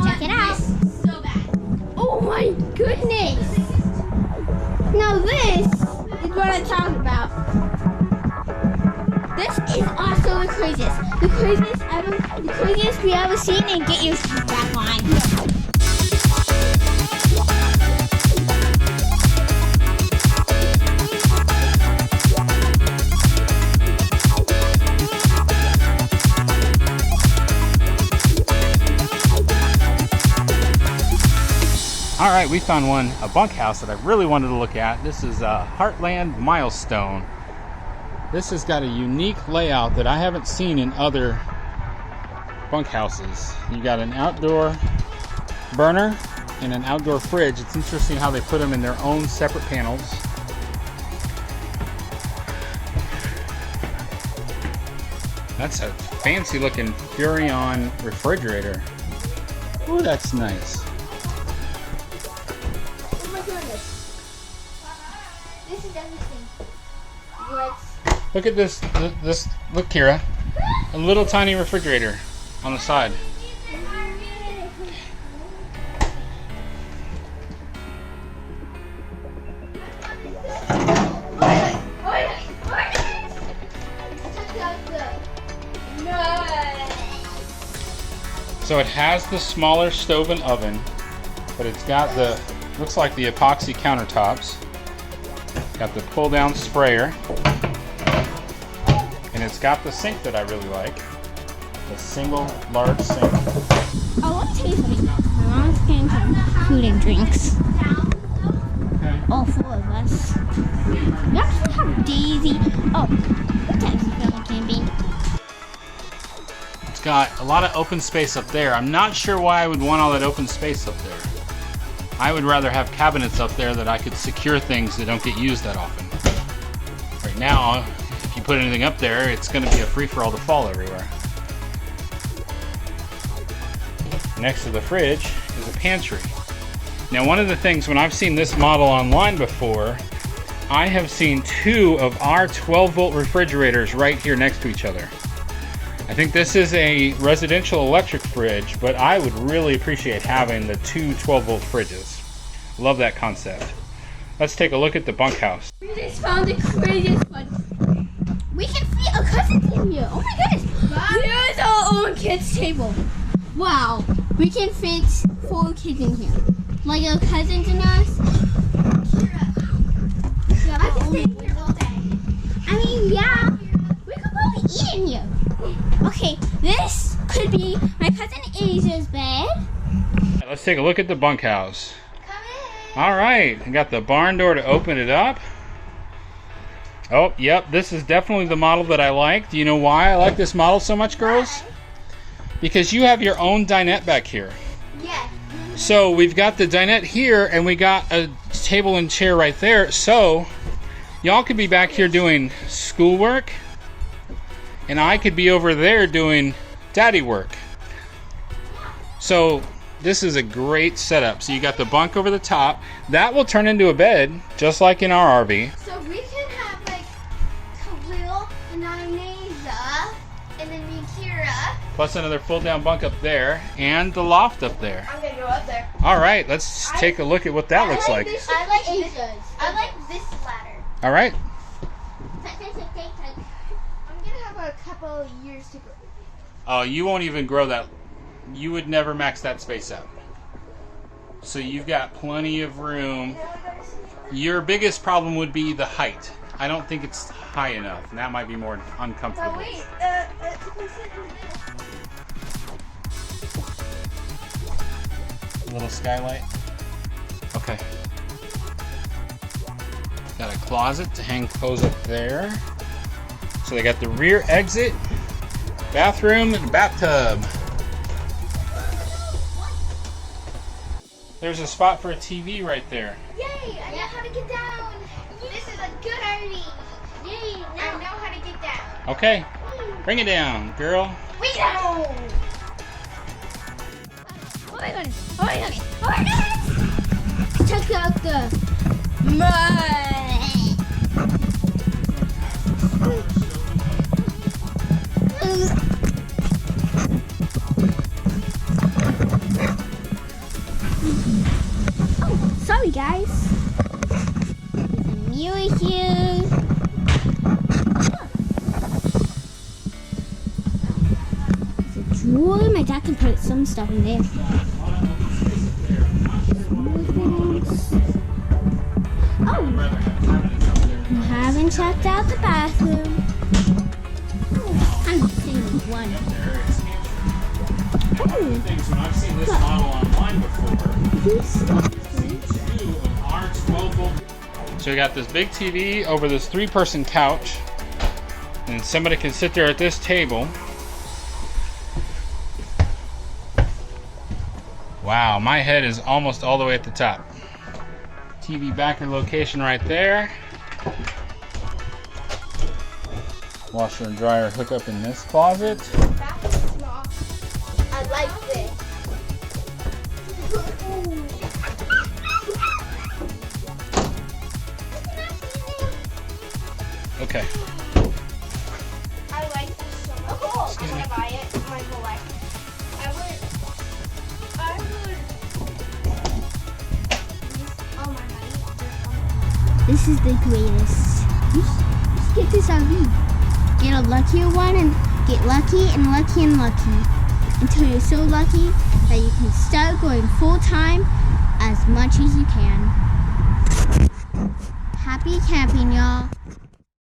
Check it out. So bad. Oh my goodness. Now this is what I'm talking about. This is also the craziest. The craziest we ever seen, and get your seat back on. All right, we found a bunkhouse that I really wanted to look at. This is a Heartland Milestone. This has got a unique layout that I haven't seen in other bunkhouses. You got an outdoor burner and an outdoor fridge. It's interesting how they put them in their own separate panels. That's a fancy looking Furrion refrigerator. Ooh, that's nice. Oh my goodness. This is everything. Look at this. Look, Kira. A little tiny refrigerator on the side. So it has the smaller stove and oven, but it's got the, looks like the epoxy countertops. Got the pull down sprayer. And it's got the sink that I really like. The single large sink. I want to tell you something. My mom's getting some food and drinks. Okay. All four of us. We actually have Daisy. Oh, what type of film camping? It's got a lot of open space up there. I'm not sure why I would want all that open space up there. I would rather have cabinets up there that I could secure things that don't get used that often. Right now, if you put anything up there, it's going to be a free-for-all to fall everywhere. Next to the fridge is a pantry. Now, one of the things, when I've seen this model online before, I have seen two of our 12-volt refrigerators right here next to each other. I think this is a residential electric fridge, but I would really appreciate having the two 12-volt fridges. Love that concept. Let's take a look at the bunkhouse. We just found the craziest one. We can fit a cousin in here. Oh my goodness. Here's our own kids table. Wow. We can fit 4 kids in here. Like our cousins and us. I can stay here all day. I mean, yeah. We could probably eat in here. Okay, this could be my cousin Asia's bed. Let's take a look at the bunkhouse. Come in. All right, I got the barn door to open it up. Oh, yep, this is definitely the model that I like. Do you know why I like this model so much, girls? Because you have your own dinette back here. Yes. So we've got the dinette here, and we got a table and chair right there. So y'all could be back here doing schoolwork, and I could be over there doing daddy work. So this is a great setup. So you got the bunk over the top. That will turn into a bed, just like in our RV. So we can have like Khalil and Anamnesia, and then me and Kira. Plus another full down bunk up there, and the loft up there. I'm gonna go up there. All right, let's take a look at what that looks like. I like Asia's. I like this ladder. All right. I'm gonna have a couple years to grow. Oh, you won't even grow that. You would never max that space out. So you've got plenty of room. Your biggest problem would be the height. I don't think it's high enough, and that might be more uncomfortable. But wait, Little skylight. Okay. Got a closet to hang clothes up there. So they got the rear exit, bathroom, and bathtub. There's a spot for a TV right there. yay! I know how to get down. This is a good RV. Yay! I know how to get down. Okay, bring it down, girl. Wait down. Oh my goodness! Oh my goodness! Oh my goodness! Check out the mud. Sorry, guys. There's a mirror here. There's a drawer. My dad can put some stuff in there. Oh, we haven't checked out the bathroom. I'm seeing one. Oh. Things when I've seen this model online before. So we got this big TV over this 3-person couch, and somebody can sit there at this table. Wow, my head is almost all the way at the top. TV backer location right there. Washer and dryer hookup in this closet. That's small. I like this. Okay. I like this so much. Oh, I'm gonna buy it. I'm gonna go like. I would. Oh my god. This is the greatest. Just get this RV. Get a luckier one and get lucky and lucky and lucky until you're so lucky that you can start going full time as much as you can. Happy camping, y'all.